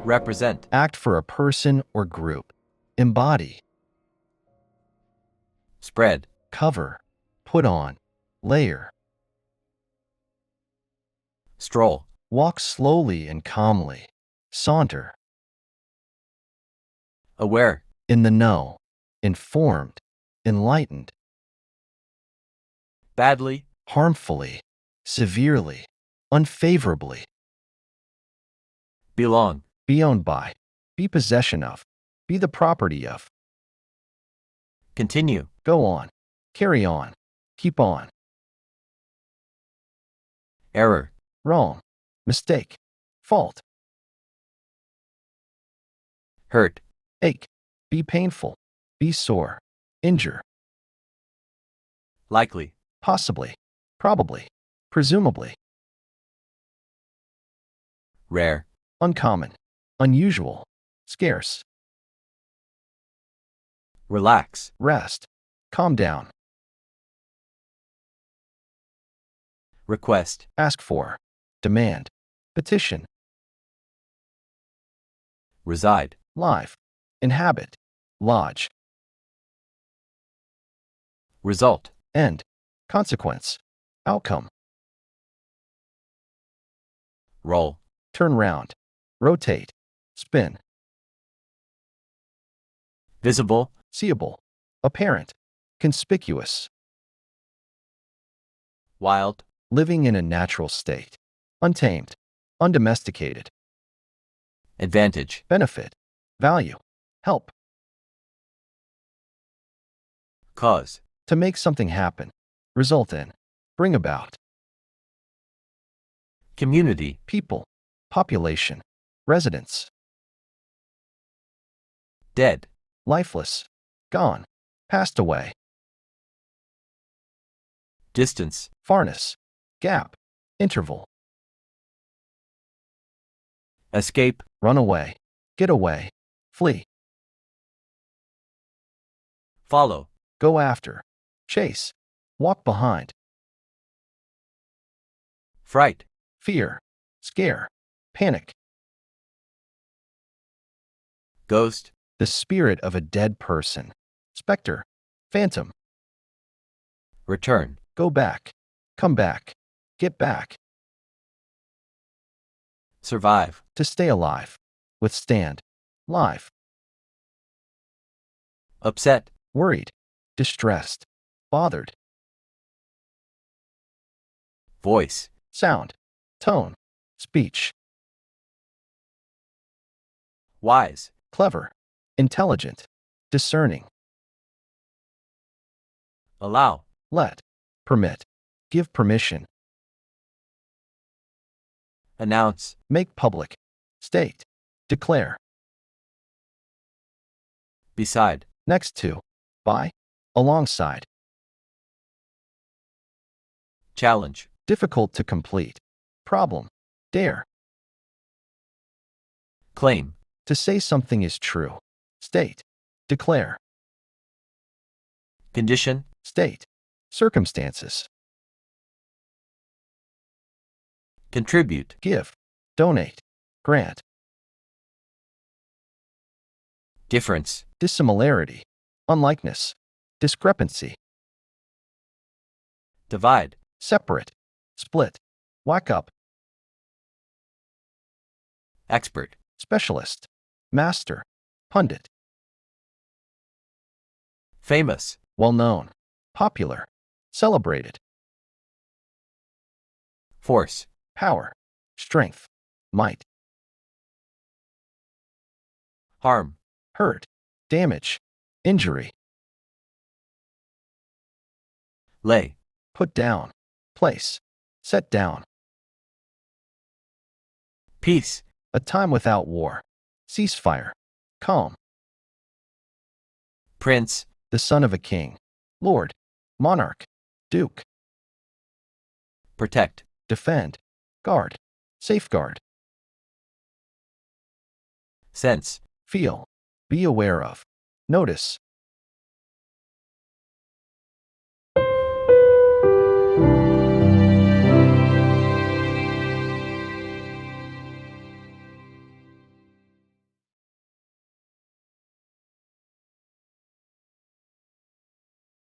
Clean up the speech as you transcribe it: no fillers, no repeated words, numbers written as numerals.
Represent. Act for a person or group. Embody. Spread. Cover. Put on. Layer. Stroll. Walk slowly and calmly. Saunter. Aware. In the know. Informed. Enlightened. Badly. Harmfully. Severely. Unfavorably. Belong. Be owned by. Be possession of. Be the property of. Continue. Go on. Carry on. Keep on. Error. Wrong. Mistake. Fault. Hurt. Ache. Be painful. Be sore. Injure. Likely. Possibly. Probably. Presumably. Rare. Uncommon. Unusual. Scarce. Relax. Rest. Calm down. Request. Ask for. Demand. Petition. Reside. Live. Inhabit. Lodge. Result. End. Consequence. Outcome. Roll. Turn round. Rotate. Spin. Visible. Seeable. Apparent. Conspicuous. Wild. Living in a natural state. Untamed. Undomesticated. Advantage. Benefit. Value. Help. Cause. To make something happen. Result in. Bring about. Community. People. Population. Residents. Dead. Lifeless. Gone. Passed away. Distance. Farness. Gap. Interval. Escape. Run away. Get away. Flee. Follow. Go after. Chase. Walk behind. Fright. Fear. Scare. Panic. Ghost. The spirit of a dead person. Spectre. Phantom. Return. Go back. Come back. Get back. Survive. To stay alive. Withstand. Live. Upset. Worried. Distressed. Bothered. Voice. Sound. Tone. Speech. Wise. Clever. Intelligent. Discerning. Allow. Let. Permit. Give permission. Announce. Make public. State. Declare. Beside. Next to. By. Alongside. Challenge. Difficult to complete. Problem. Dare. Claim. To say something is true. State. Declare. Condition. State. Circumstances. Contribute. Give. Donate. Grant. Difference. Dissimilarity. Unlikeness. Discrepancy. Divide. Separate. Split. Whack up. Expert. Specialist. Master. Pundit. Famous. Well known. Popular. Celebrated. Force. Power. Strength. Might. Harm. Hurt. Damage. Injury. Lay. Put down. Place. Set down. Peace. A time without war. Ceasefire. Calm. Prince. The son of a king. Lord. Monarch. Duke. Protect. Defend. Guard. Safeguard. sense, feel, be aware of, notice,